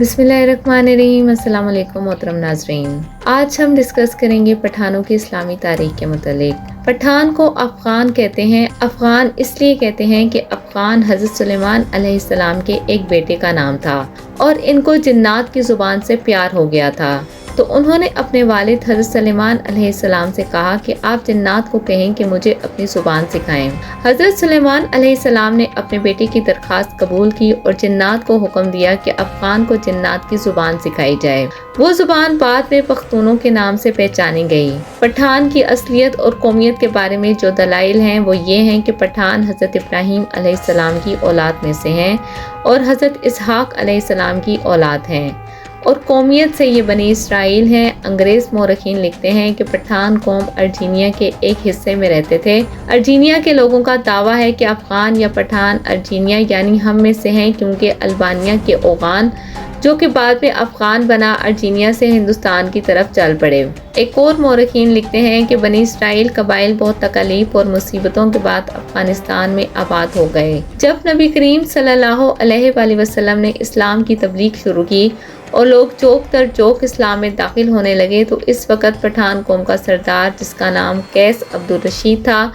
بسم اللہ الرحمن الرحیم۔ السلام علیکم محترم ناظرین، آج ہم ڈسکس کریں گے پٹھانوں کی اسلامی تاریخ کے متعلق۔ پٹھان کو افغان کہتے ہیں۔ افغان اس لیے کہتے ہیں کہ افغان حضرت سلیمان علیہ السلام کے ایک بیٹے کا نام تھا اور ان کو جنات کی زبان سے پیار ہو گیا تھا، تو انہوں نے اپنے والد حضرت سلیمان علیہ السلام سے کہا کہ آپ جنات کو کہیں کہ مجھے اپنی زبان سکھائیں۔ حضرت سلیمان علیہ السلام نے اپنے بیٹے کی درخواست قبول کی اور جنات کو حکم دیا کہ افغان کو جنات کی زبان سکھائی جائے۔ وہ زبان بعد میں پختونوں کے نام سے پہچانی گئی۔ پٹھان کی اصلیت اور قومیت کے بارے میں جو دلائل ہیں وہ یہ ہیں کہ پٹھان حضرت ابراہیم علیہ السلام کی اولاد میں سے ہیں اور حضرت اسحاق علیہ السلام کی اولاد ہیں، اور قومیت سے یہ بنی اسرائیل ہیں۔ انگریز مورخین لکھتے ہیں کہ پٹھان قوم ارجینیا کے ایک حصے میں رہتے تھے۔ ارجینیا کے لوگوں کا دعویٰ ہے کہ افغان یا پٹھان ارجینیا یعنی ہم میں سے ہیں، کیونکہ البانیہ کے اوغان جو کہ بعد میں افغان بنا ارجینیا سے ہندوستان کی طرف چل پڑے۔ ایک اور مورخین لکھتے ہیں کہ بنی اسرائیل قبائل بہت تکالیف اور مصیبتوں کے بعد افغانستان میں آباد ہو گئے۔ جب نبی کریم صلی اللہ علیہ وآلہ وسلم نے اسلام کی تبلیغ شروع کی اور لوگ چوک در چوک اسلام میں داخل ہونے لگے، تو اس وقت پٹھان قوم کا سردار جس کا نام قیس عبدالرشید تھا،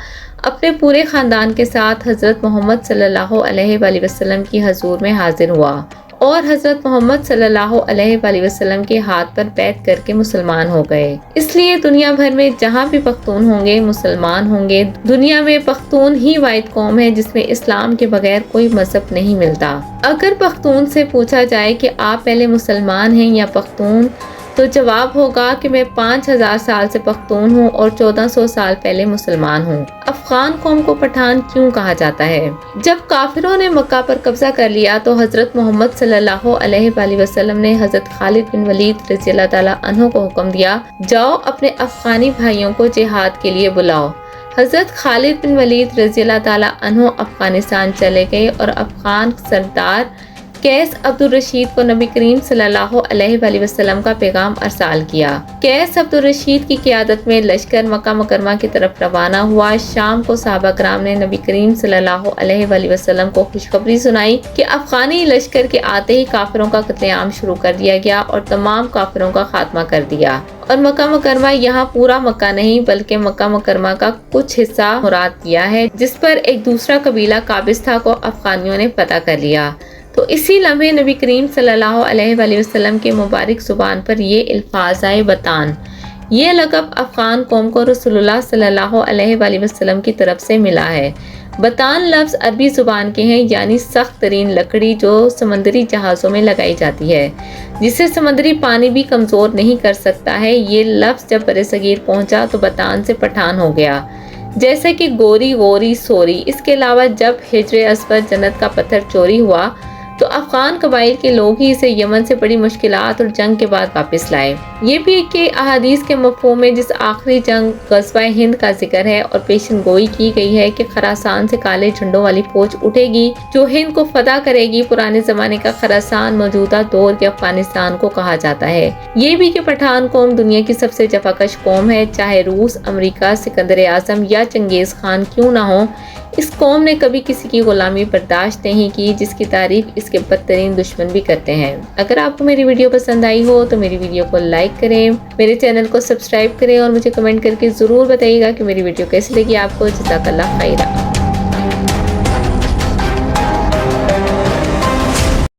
اپنے پورے خاندان کے ساتھ حضرت محمد صلی اللہ علیہ وآلہ وسلم کی حضور میں حاضر ہوا اور حضرت محمد صلی اللہ علیہ وآلہ وسلم کے ہاتھ پر بیعت کر کے مسلمان ہو گئے۔ اس لیے دنیا بھر میں جہاں بھی پختون ہوں گے مسلمان ہوں گے۔ دنیا میں پختون ہی واحد قوم ہے جس میں اسلام کے بغیر کوئی مذہب نہیں ملتا۔ اگر پختون سے پوچھا جائے کہ آپ پہلے مسلمان ہیں یا پختون، تو جواب ہوگا کہ میں 5000 سال سے پختون ہوں اور 1400 سال پہلے مسلمان ہوں۔ افغان قوم کو پٹھان کیوں کہا جاتا ہے؟ جب کافروں نے مکہ پر قبضہ کر لیا تو حضرت محمد صلی اللہ علیہ وآلہ وسلم نے حضرت خالد بن ولید رضی اللہ تعالیٰ عنہ کو حکم دیا، جاؤ اپنے افغانی بھائیوں کو جہاد کے لیے بلاؤ۔ حضرت خالد بن ولید رضی اللہ تعالیٰ عنہ افغانستان چلے گئے اور افغان سردار قیس عبدالرشید کو نبی کریم صلی اللہ علیہ وآلہ وسلم کا پیغام ارسال کیا۔ قیس عبدالرشید کی قیادت میں لشکر مکہ مکرمہ کی طرف روانہ ہوا۔ شام کو صحابہ کرام نے نبی کریم صلی اللہ علیہ وآلہ وسلم کو خوشخبری سنائی کہ افغانی لشکر کے آتے ہی کافروں کا قتل عام شروع کر دیا گیا اور تمام کافروں کا خاتمہ کر دیا، اور مکہ مکرمہ یہاں پورا مکہ نہیں بلکہ مکہ مکرمہ کا کچھ حصہ مراد دیا ہے، جس پر ایک دوسرا قبیلہ قابستہ کو افغانیوں نے فتح کر لیا۔ تو اسی لمحے نبی کریم صلی اللہ علیہ وآلہ وسلم کے مبارک زبان پر یہ الفاظ آئے بطان۔ یہ لقب افغان قوم کو رسول اللہ صلی اللہ علیہ وآلہ وسلم کی طرف سے ملا ہے۔ بطان لفظ عربی زبان کے ہیں، یعنی سخت ترین لکڑی جو سمندری جہازوں میں لگائی جاتی ہے، جسے سمندری پانی بھی کمزور نہیں کر سکتا ہے۔ یہ لفظ جب برصغیر پہنچا تو بطان سے پٹھان ہو گیا، جیسے کہ گوری غوری سوری۔ اس کے علاوہ جب حجر اسود جنت کا پتھر چوری ہوا تو افغان قبائل کے لوگ ہی اسے یمن سے بڑی مشکلات اور جنگ کے بعد واپس لائے۔ یہ بھی کہ احادیث کے مفہوم میں جس آخری جنگ غزوہ ہند کا ذکر ہے اور پیشن گوئی کی گئی ہے کہ خراسان سے کالے جھنڈوں والی فوج اٹھے گی جو ہند کو فتح کرے گی۔ پرانے زمانے کا خراسان موجودہ دور کے افغانستان کو کہا جاتا ہے۔ یہ بھی کہ پٹھان قوم دنیا کی سب سے جفاکش قوم ہے، چاہے روس، امریکہ، سکندر اعظم یا چنگیز خان کیوں نہ ہو، اس قوم نے کبھی کسی کی غلامی برداشت نہیں کی، جس کی تعریف اس کے بدترین دشمن بھی کرتے ہیں۔ اگر آپ کو میری ویڈیو پسند آئی ہو تو میری ویڈیو کو لائک کریں، میرے چینل کو سبسکرائب کریں اور مجھے کمنٹ کر کے ضرور بتائیے گا کہ میری ویڈیو کیسی لگی آپ کو۔ جزاک اللہ خیرہ۔